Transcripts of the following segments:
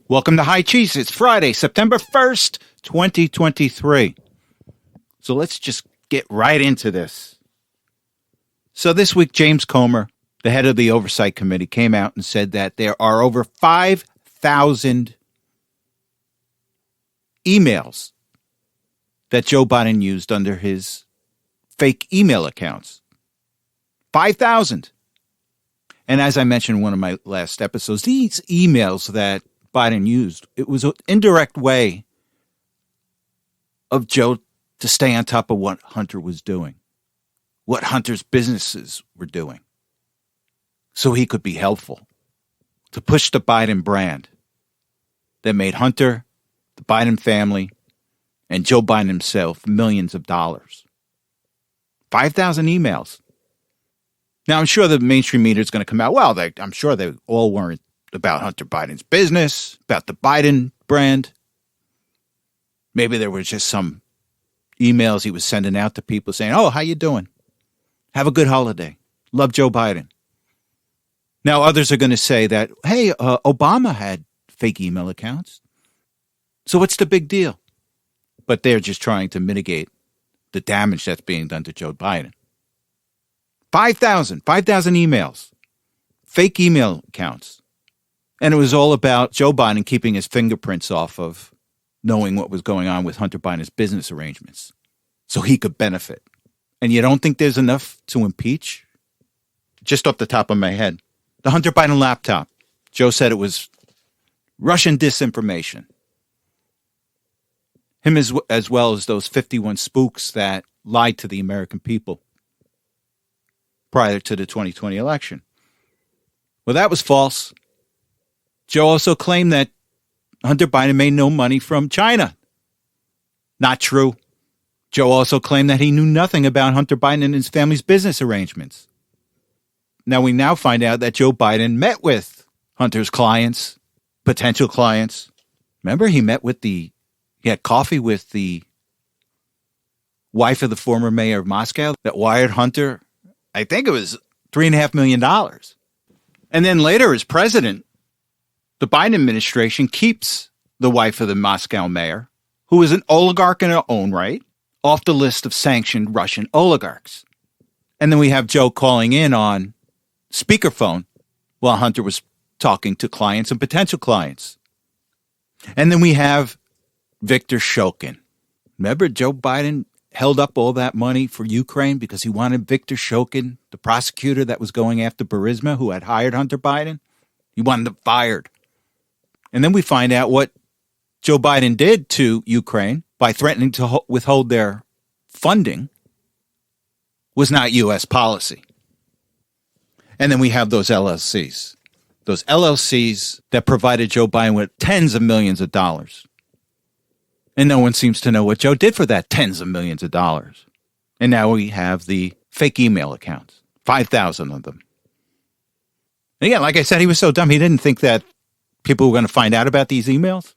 Welcome to High Cheese. It's Friday, September 1st, 2023. So let's just get right into this. So this week, James Comer, the head of the Oversight Committee, came out and said that there are over 5,000 emails that Joe Biden used under his fake email accounts. 5,000. And as I mentioned in one of my last episodes, these emails that Biden used, it was an indirect way of Joe to stay on top of what Hunter was doing, what Hunter's businesses were doing, so he could be helpful to push the Biden brand that made Hunter, the Biden family, and Joe Biden himself millions of dollars. 5,000 emails. Now, I'm sure the mainstream media is going to come out, well, I'm sure they all weren't about Hunter Biden's business, about the Biden brand. Maybe there were just some emails he was sending out to people saying, oh, how you doing? Have a good holiday. Love Joe Biden. Now, others are going to say that, hey, Obama had fake email accounts. So what's the big deal? But they're just trying to mitigate the damage that's being done to Joe Biden. 5,000 emails, fake email accounts. And it was all about Joe Biden keeping his fingerprints off of knowing what was going on with Hunter Biden's business arrangements so he could benefit. And you don't think there's enough to impeach? Just off the top of my head, the Hunter Biden laptop. Joe said it was Russian disinformation. Him as well as those 51 spooks that lied to the American people prior to the 2020 election. Well, that was false. Joe also claimed that Hunter Biden made no money from China. Not true. Joe also claimed that he knew nothing about Hunter Biden and his family's business arrangements. Now we find out that Joe Biden met with Hunter's clients, potential clients. Remember, he had coffee with the wife of the former mayor of Moscow that wired Hunter, I think it was $3.5 million. And then later as president, the Biden administration keeps the wife of the Moscow mayor, who is an oligarch in her own right, off the list of sanctioned Russian oligarchs. And then we have Joe calling in on speakerphone while Hunter was talking to clients and potential clients. And then we have Victor Shokin. Remember, Joe Biden held up all that money for Ukraine because he wanted Victor Shokin, the prosecutor that was going after Burisma, who had hired Hunter Biden. He wanted him fired. And then we find out what Joe Biden did to Ukraine by threatening to withhold their funding was not U.S. policy. And then we have those LLCs that provided Joe Biden with tens of millions of dollars. And no one seems to know what Joe did for that tens of millions of dollars. And now we have the fake email accounts, 5,000 of them. And again, like I said, he was so dumb, he didn't think that people were going to find out about these emails.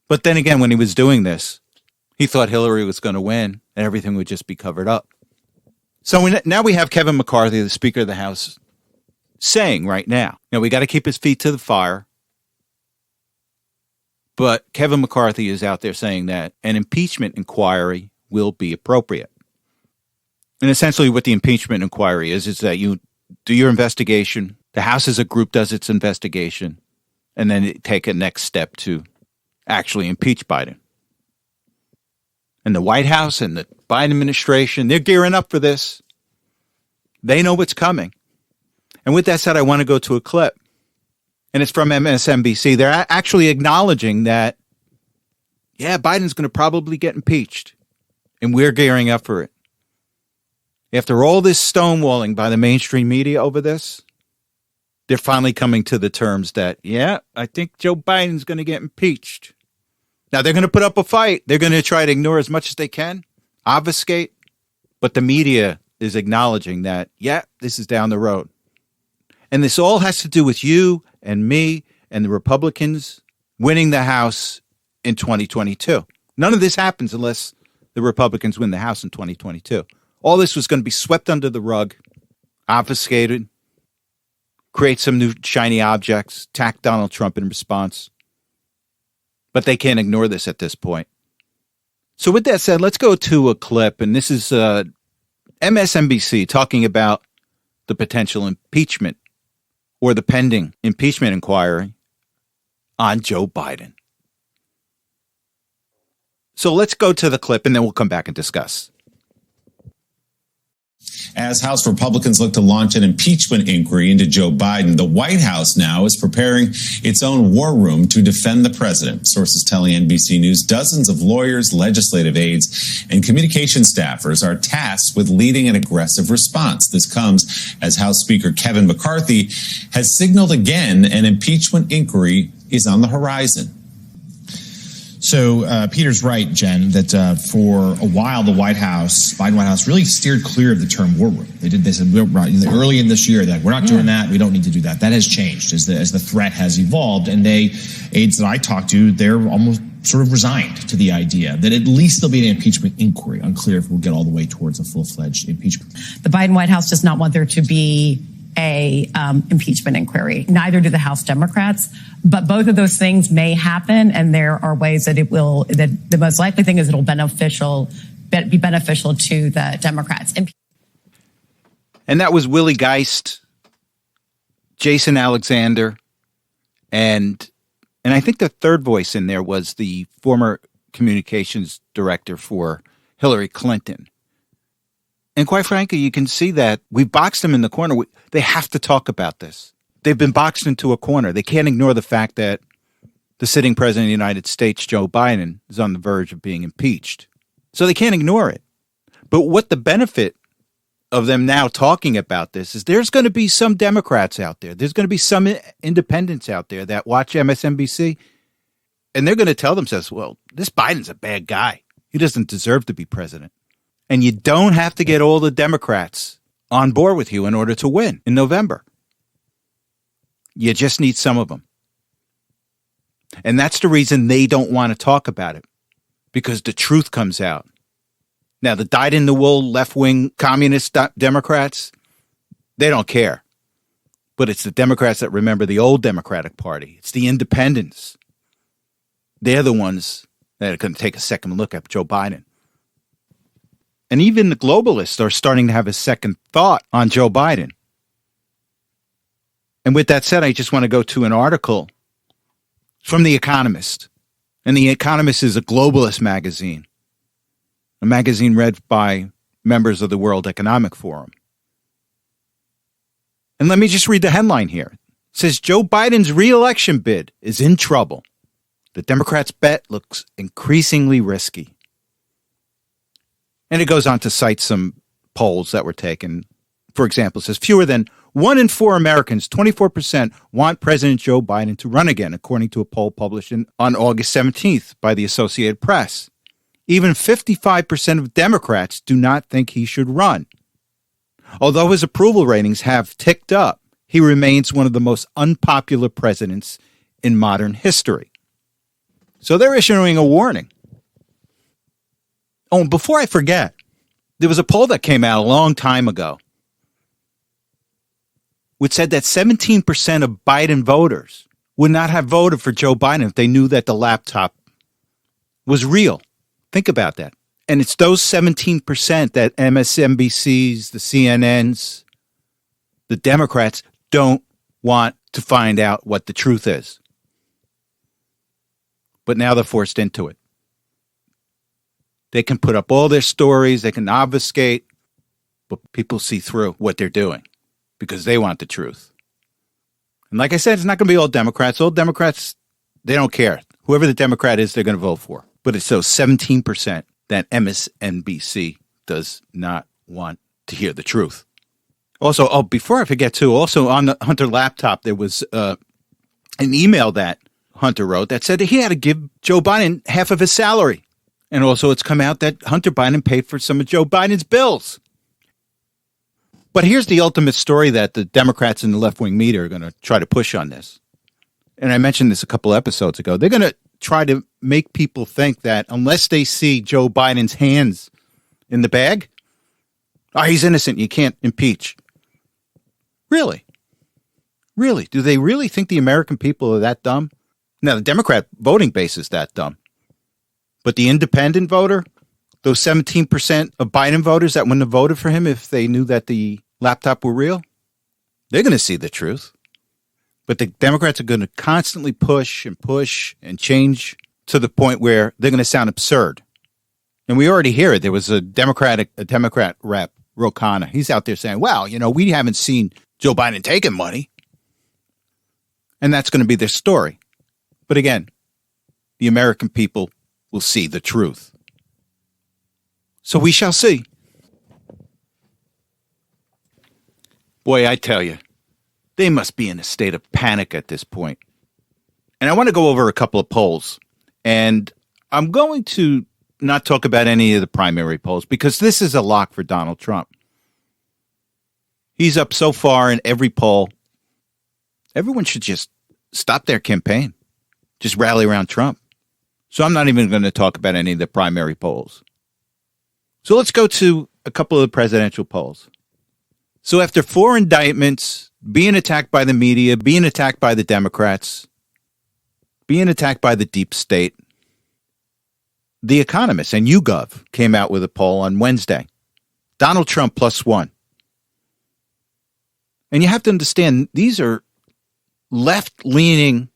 But then again, when he was doing this, he thought Hillary was going to win and everything would just be covered up. So now we have Kevin McCarthy, the Speaker of the House, saying right now, we got to keep his feet to the fire. But Kevin McCarthy is out there saying that an impeachment inquiry will be appropriate. And essentially what the impeachment inquiry is that you do your investigation, the House as a group does its investigation, and then take a next step to actually impeach Biden. And the White House and the Biden administration, they're gearing up for this. They know what's coming. And with that said, I want to go to a clip. And it's from MSNBC. They're actually acknowledging that, Biden's going to probably get impeached. And we're gearing up for it. After all this stonewalling by the mainstream media over this, they're finally coming to the terms that, I think Joe Biden's going to get impeached. Now, they're going to put up a fight. They're going to try to ignore as much as they can, obfuscate. But the media is acknowledging that, this is down the road. And this all has to do with you and me and the Republicans winning the House in 2022. None of this happens unless the Republicans win the House in 2022. All this was going to be swept under the rug, obfuscated, create some new shiny objects, attack Donald Trump in response. But they can't ignore this at this point. So with that said, let's go to a clip, and this is MSNBC talking about the potential impeachment or the pending impeachment inquiry on Joe Biden. So let's go to the clip, and then we'll come back and discuss. As House Republicans look to launch an impeachment inquiry into Joe Biden, the White House now is preparing its own war room to defend the president. Sources telling NBC News dozens of lawyers, legislative aides, and communication staffers are tasked with leading an aggressive response. This comes as House Speaker Kevin McCarthy has signaled again an impeachment inquiry is on the horizon. So Peter's right, Jen, that for a while the Biden White House really steered clear of the term war room. They said early in this year that we're not doing that. We don't need to do that. That has changed as the threat has evolved. And aides that I talked to, they're almost sort of resigned to the idea that at least there'll be an impeachment inquiry. Unclear if we'll get all the way towards a full-fledged impeachment. The Biden White House does not want there to be a impeachment inquiry. Neither do the House Democrats, but both of those things may happen, and there are ways that it will. That the most likely thing is it'll be beneficial to the Democrats. And that was Willie Geist, Jason Alexander, and I think the third voice in there was the former communications director for Hillary Clinton. And quite frankly, you can see that we've boxed them in the corner. They have to talk about this. They've been boxed into a corner. They can't ignore the fact that the sitting president of the United States, Joe Biden, is on the verge of being impeached. So they can't ignore it. But what the benefit of them now talking about this is there's going to be some Democrats out there. There's going to be some independents out there that watch MSNBC, and they're going to tell themselves, well, this Biden's a bad guy. He doesn't deserve to be president. And you don't have to get all the Democrats on board with you in order to win in November. You just need some of them. And that's the reason they don't want to talk about it, because the truth comes out. Now, the dyed-in-the-wool left-wing communist Democrats, they don't care. But it's the Democrats that remember the old Democratic Party. It's the independents. They're the ones that are going to take a second look at Joe Biden. And even the globalists are starting to have a second thought on Joe Biden. And with that said, I just want to go to an article from The Economist. And The Economist is a globalist magazine, a magazine read by members of the World Economic Forum. And let me just read the headline here. It says, Joe Biden's re-election bid is in trouble. The Democrats' bet looks increasingly risky. And it goes on to cite some polls that were taken. For example, it says fewer than 1 in 4 Americans, 24%, want President Joe Biden to run again, according to a poll published on August 17th by the Associated Press. Even 55% of Democrats do not think he should run. Although his approval ratings have ticked up, he remains one of the most unpopular presidents in modern history. So they're issuing a warning. Oh, and before I forget, there was a poll that came out a long time ago which said that 17% of Biden voters would not have voted for Joe Biden if they knew that the laptop was real. Think about that. And it's those 17% that MSNBCs, the CNNs, the Democrats don't want to find out what the truth is. But now they're forced into it. They can put up all their stories, they can obfuscate, but people see through what they're doing because they want the truth. And like I said, it's not going to be all Democrats. All Democrats, they don't care. Whoever the Democrat is, they're going to vote for. But it's those 17% that MSNBC does not want to hear the truth. Also, before I forget too, also on the Hunter laptop, there was an email that Hunter wrote that said that he had to give Joe Biden half of his salary. And also it's come out that Hunter Biden paid for some of Joe Biden's bills. But here's the ultimate story that the Democrats and the left-wing media are going to try to push on this. And I mentioned this a couple episodes ago. They're going to try to make people think that unless they see Joe Biden's hands in the bag, he's innocent, you can't impeach. Really? Really? Do they really think the American people are that dumb? Now, the Democrat voting base is that dumb. But the independent voter, those 17% of Biden voters that wouldn't have voted for him if they knew that the laptop were real, they're going to see the truth. But the Democrats are going to constantly push and change to the point where they're going to sound absurd. And we already hear it. There was a Democrat rep, Ro Khanna. He's out there saying, well, we haven't seen Joe Biden taking money. And that's going to be their story. But again, the American people will see the truth. So we shall see. Boy, I tell you, they must be in a state of panic at this point. And I want to go over a couple of polls. And I'm going to not talk about any of the primary polls because this is a lock for Donald Trump. He's up so far in every poll. Everyone should just stop their campaign. Just rally around Trump. So I'm not even going to talk about any of the primary polls. So let's go to a couple of the presidential polls. So after 4 indictments, being attacked by the media, being attacked by the Democrats, being attacked by the deep state, The Economist and YouGov came out with a poll on Wednesday. Donald Trump +1. And you have to understand, these are left-leaning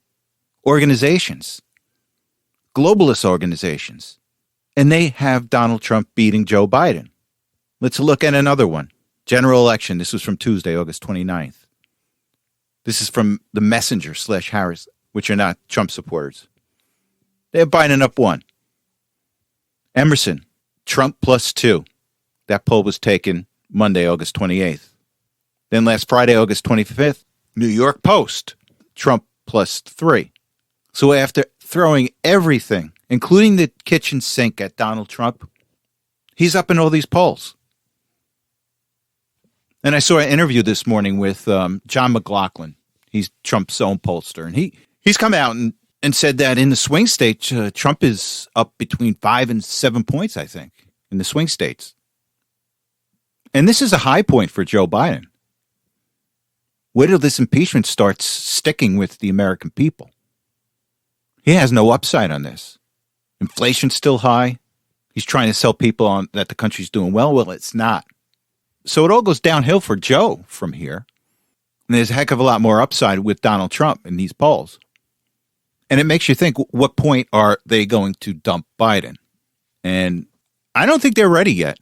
organizations, globalist organizations, and they have Donald Trump beating Joe Biden. Let's look at another one. General election. This was from Tuesday, August 29th. This is from the Messenger/Harris, which are not Trump supporters. They have Biden up 1. Emerson, Trump +2. That poll was taken Monday, August 28th. Then last Friday, August 25th, New York Post, Trump +3. So after throwing everything, including the kitchen sink at Donald Trump, he's up in all these polls. And I saw an interview this morning with John McLaughlin. He's Trump's own pollster. And he's come out and said that in the swing states, Trump is up between 5 and 7 points, I think, in the swing states. And this is a high point for Joe Biden. Wait till this impeachment starts sticking with the American people. He has no upside on this. Inflation's still high. He's trying to sell people on that the country's doing well. Well, it's not. So it all goes downhill for Joe from here. And there's a heck of a lot more upside with Donald Trump in these polls. And it makes you think, what point are they going to dump Biden? And I don't think they're ready yet.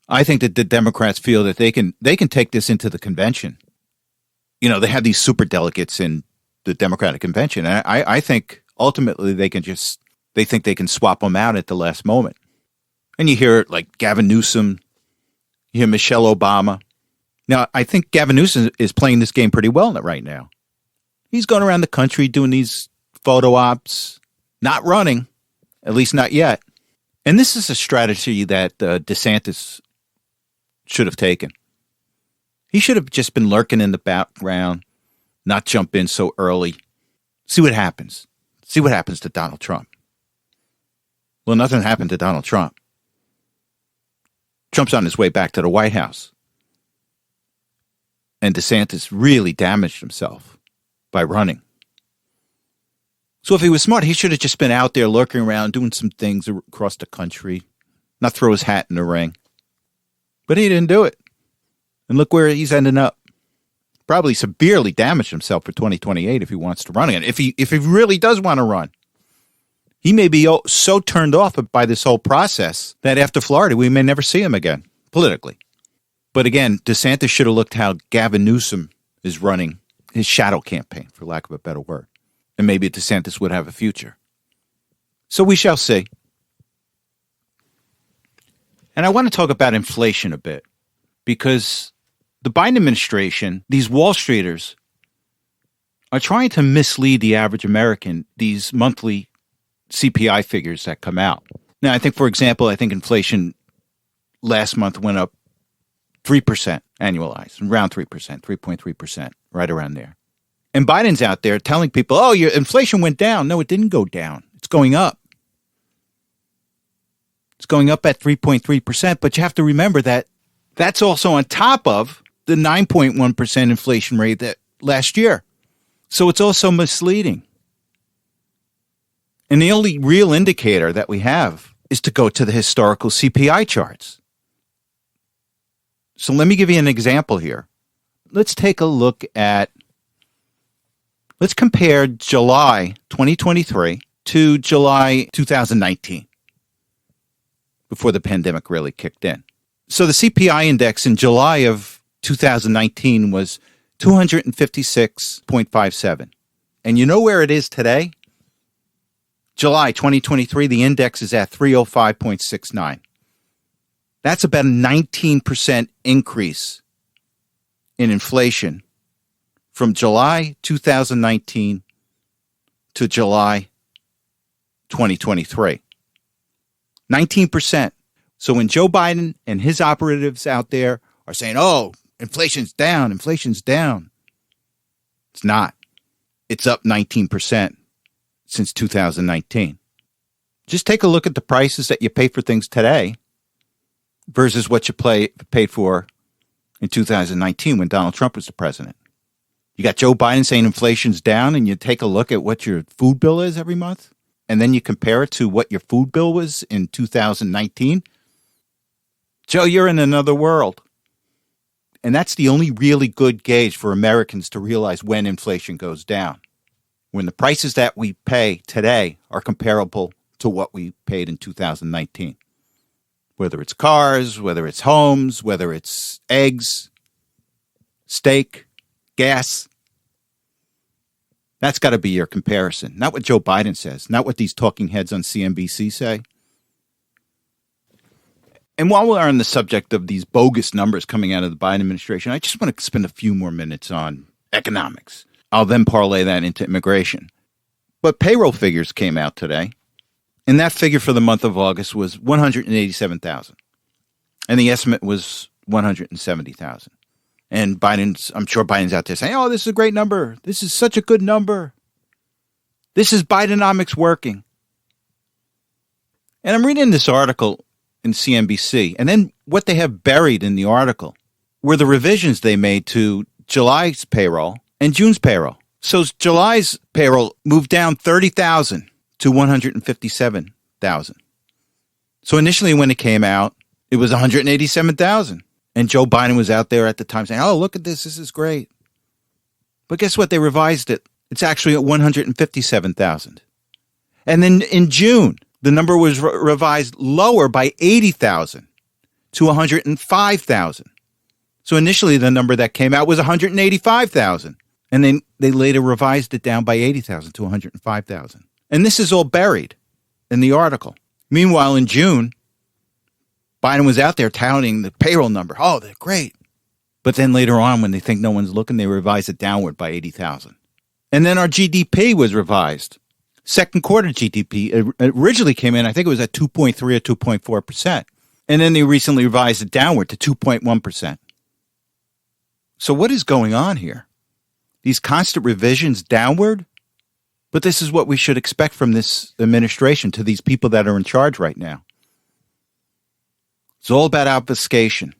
I think that the Democrats feel that they can take this into the convention. They have these super delegates in the Democratic convention. And I think ultimately they think they can swap them out at the last moment. And you hear like Gavin Newsom, you hear Michelle Obama. Now, I think Gavin Newsom is playing this game pretty well right now. He's going around the country doing these photo ops, not running, at least not yet. And this is a strategy that DeSantis should have taken. He should have just been lurking in the background, not jump in so early. See what happens. See what happens to Donald Trump. Well, nothing happened to Donald Trump. Trump's on his way back to the White House. And DeSantis really damaged himself by running. So if he was smart, he should have just been out there lurking around, doing some things across the country, not throw his hat in the ring. But he didn't do it. And look where he's ending up. Probably severely damaged himself for 2028 if he wants to run again. If he really does want to run. He may be so turned off by this whole process that after Florida, we may never see him again, politically. But again, DeSantis should have looked how Gavin Newsom is running his shadow campaign, for lack of a better word. And maybe DeSantis would have a future. So we shall see. And I want to talk about inflation a bit, because the Biden administration, these Wall Streeters, are trying to mislead the average American, these monthly CPI figures that come out. Now, I think, for example, inflation last month went up 3% annualized, around 3%, 3.3%, right around there. And Biden's out there telling people, oh, your inflation went down. No, it didn't go down. It's going up. It's going up at 3.3%. But you have to remember that that's also on top of the 9.1% inflation rate that last year. So it's also misleading. And the only real indicator that we have is to go to the historical CPI charts. So let me give you an example here. Let's take a look at, let's compare July 2023 to July 2019, before the pandemic really kicked in. So the CPI index in July of 2019 was 256.57. And you know where it is today? July 2023, the index is at 305.69. That's about a 19% increase in inflation from July 2019 to July 2023. 19%. So when Joe Biden and his operatives out there are saying, oh, inflation's down, it's not. It's up 19% since 2019. Just take a look at the prices that you pay for things today versus what you paid for in 2019 when Donald Trump was the president. You got Joe Biden saying inflation's down, and you take a look at what your food bill is every month, and then you compare it to what your food bill was in 2019. Joe, you're in another world. And that's the only really good gauge for Americans to realize when inflation goes down. When the prices that we pay today are comparable to what we paid in 2019. Whether it's cars, whether it's homes, whether it's eggs, steak, gas. That's got to be your comparison. Not what Joe Biden says, not what these talking heads on CNBC say. And while we're on the subject of these bogus numbers coming out of the Biden administration, I just want to spend a few more minutes on economics. I'll then parlay that into immigration. But payroll figures came out today, and that figure for the month of August was 187,000. And the estimate was 170,000. And I'm sure Biden's out there saying, oh, this is a great number. This is such a good number. This is Bidenomics working. And I'm reading this article in CNBC, and then what they have buried in the article were the revisions they made to July's payroll and June's payroll. So July's payroll moved down 30,000 to 157,000. So initially when it came out, it was 187,000. And Joe Biden was out there at the time saying, oh, look at this. This is great. But guess what? They revised it. It's actually at 157,000. And then in June, the number was revised lower by 80,000 to 105,000. So initially the number that came out was 185,000. And then they later revised it down by 80,000 to 105,000. And this is all buried in the article. Meanwhile, in June, Biden was out there touting the payroll number. Oh, they're great. But then later on, when they think no one's looking, they revise it downward by 80,000. And then our GDP was revised. Second quarter GDP originally came in, I think it was at 2.3 or 2.4%. And then they recently revised it downward to 2.1%. So what is going on here? These constant revisions downward? But this is what we should expect from this administration to these people that are in charge right now. It's all about obfuscation.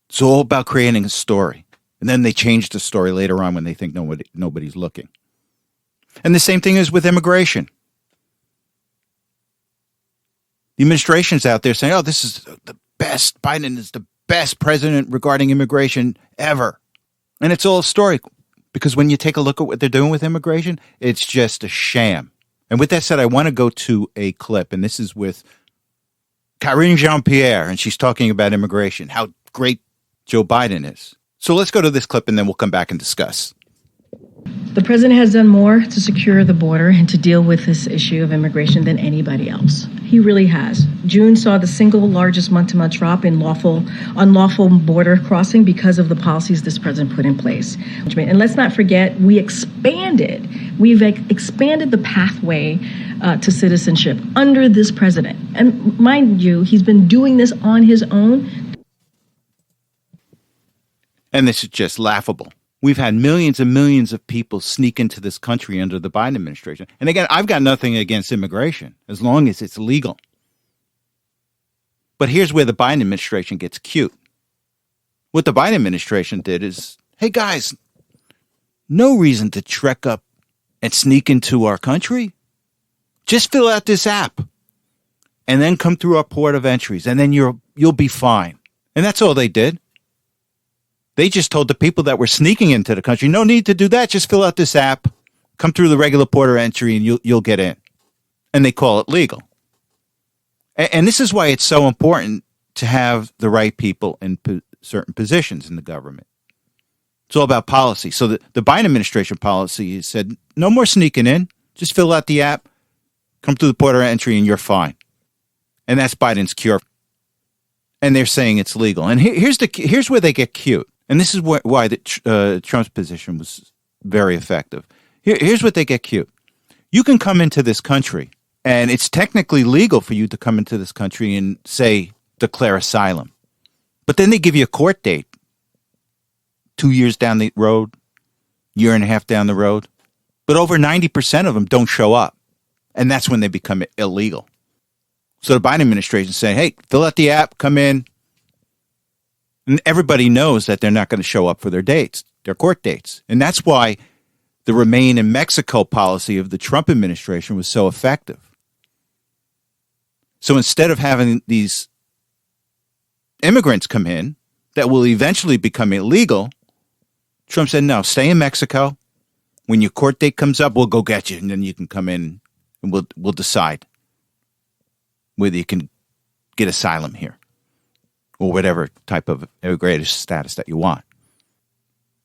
It's all about creating a story. And then they change the story later on when they think nobody's looking. And the same thing is with immigration. The administration's out there saying, oh, this is the best. Biden is the best president regarding immigration ever. And it's all a story. Because when you take a look at what they're doing with immigration, it's just a sham. And with that said, I want to go to a clip. And this is with Karine Jean-Pierre. And she's talking about immigration, how great Joe Biden is. So let's go to this clip and then we'll come back and discuss. The president has done more to secure the border and to deal with this issue of immigration than anybody else. He really has. June saw the single largest month-to-month drop in unlawful border crossing because of the policies this president put in place. And let's not forget, we've expanded the pathway to citizenship under this president. And mind you, he's been doing this on his own. And this is just laughable. We've had millions and millions of people sneak into this country under the Biden administration. And again, I've got nothing against immigration as long as it's legal. But here's where the Biden administration gets cute. What the Biden administration did is, hey guys, no reason to trek up and sneak into our country. Just fill out this app and then come through our port of entries, and then you'll be fine. And that's all they did. They just told the people that were sneaking into the country, no need to do that. Just fill out this app, come through the regular port of entry, and you'll get in. And they call it legal. And this is why it's so important to have the right people in certain positions in the government. It's all about policy. So the Biden administration policy said, no more sneaking in. Just fill out the app, come through the port of entry, and you're fine. And that's Biden's cure. And they're saying it's legal. And here's where they get cute. And this is why Trump's position was very effective. Here's what they get cute. You can come into this country, and it's technically legal for you to come into this country and, say, declare asylum. But then they give you a court date 2 years down the road, year and a half down the road. But over 90% of them don't show up. And that's when they become illegal. So the Biden administration is saying, hey, fill out the app, come in. And everybody knows that they're not going to show up for their dates, their court dates. And that's why the Remain in Mexico policy of the Trump administration was so effective. So instead of having these immigrants come in that will eventually become illegal, Trump said, no, stay in Mexico. When your court date comes up, we'll go get you, and then you can come in and we'll decide whether you can get asylum here or whatever type of immigrant status that you want.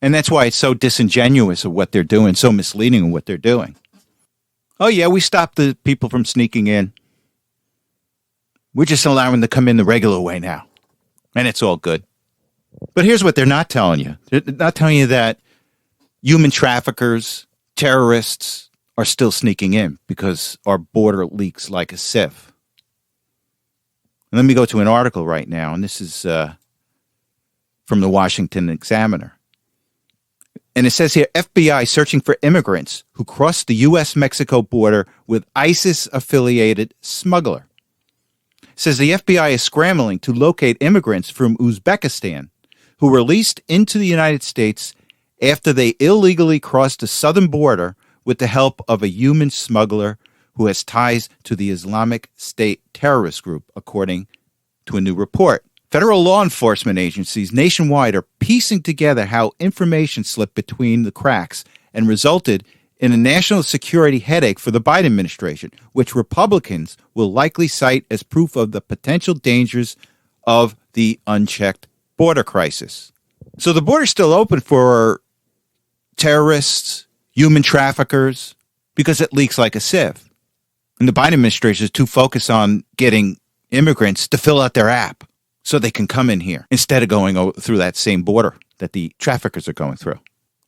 And that's why it's so disingenuous of what they're doing, so misleading of what they're doing. Oh, yeah, we stopped the people from sneaking in. We're just allowing them to come in the regular way now. And it's all good. But here's what they're not telling you. They're not telling you that human traffickers, terrorists are still sneaking in because our border leaks like a sieve. And let me go to an article right now, and this is from the Washington Examiner. And it says here, FBI searching for immigrants who crossed the U.S.-Mexico border with ISIS-affiliated smuggler. It says the FBI is scrambling to locate immigrants from Uzbekistan who were released into the United States after they illegally crossed the southern border with the help of a human smuggler who has ties to the Islamic State terrorist group, according to a new report. Federal law enforcement agencies nationwide are piecing together how information slipped between the cracks and resulted in a national security headache for the Biden administration, which Republicans will likely cite as proof of the potential dangers of the unchecked border crisis. So the border's still open for terrorists, human traffickers, because it leaks like a sieve. And the Biden administration is too focused on getting immigrants to fill out their app so they can come in here instead of going through that same border that the traffickers are going through.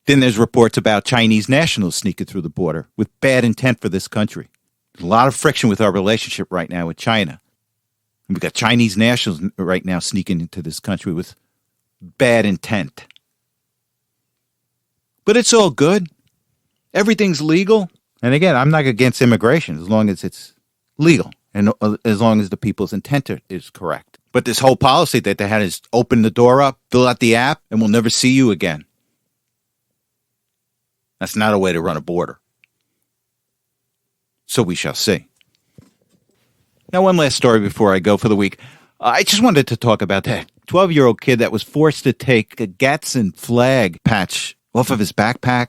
Then there's reports about Chinese nationals sneaking through the border with bad intent for this country. There's a lot of friction with our relationship right now with China. And we've got Chinese nationals right now sneaking into this country with bad intent. But it's all good. Everything's legal. And again, I'm not against immigration as long as it's legal and as long as the people's intent is correct. But this whole policy that they had is open the door up, fill out the app, and we'll never see you again. That's not a way to run a border. So we shall see. Now, one last story before I go for the week. I just wanted to talk about that 12-year-old kid that was forced to take a Gadsden flag patch off of his backpack.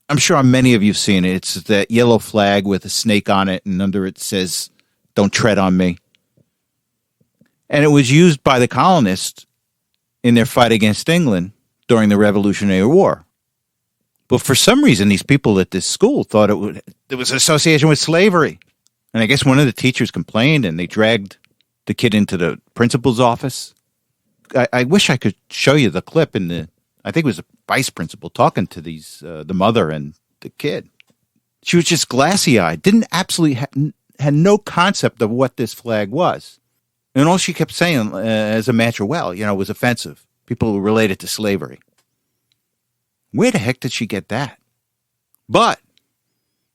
I'm sure many of you have seen it. It's that yellow flag with a snake on it, and under it says, "Don't tread on me." And it was used by the colonists in their fight against England during the Revolutionary War. But for some reason, these people at this school thought there was an association with slavery. And I guess one of the teachers complained, and they dragged the kid into the principal's office. I wish I could show you the clip I think it was the vice principal talking to the mother and the kid. She was just glassy-eyed, had no concept of what this flag was. And all she kept saying as a matter, it was offensive. People who related to slavery. Where the heck did she get that? But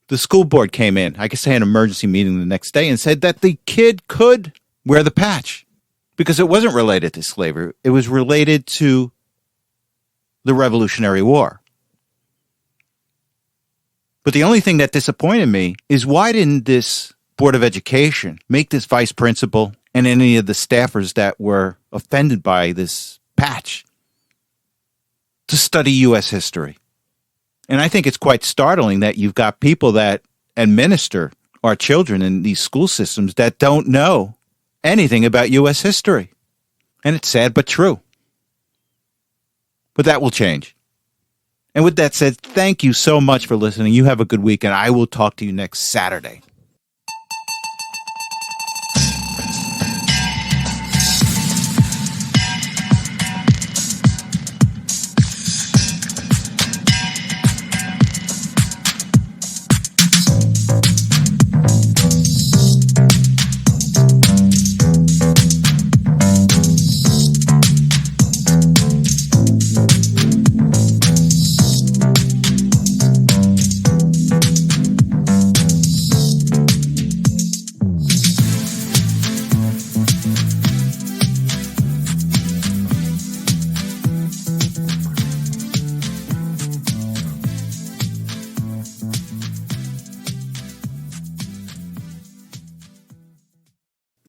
the school board came in. I guess they had an emergency meeting the next day and said that the kid could wear the patch because it wasn't related to slavery. It was related to the Revolutionary War. But the only thing that disappointed me is why didn't this Board of Education make this vice principal and any of the staffers that were offended by this patch to study U.S. history? And I think it's quite startling that you've got people that administer our children in these school systems that don't know anything about U.S. history. And it's sad but true. But that will change. And with that said, thank you so much for listening. You have a good week, and I will talk to you next Saturday.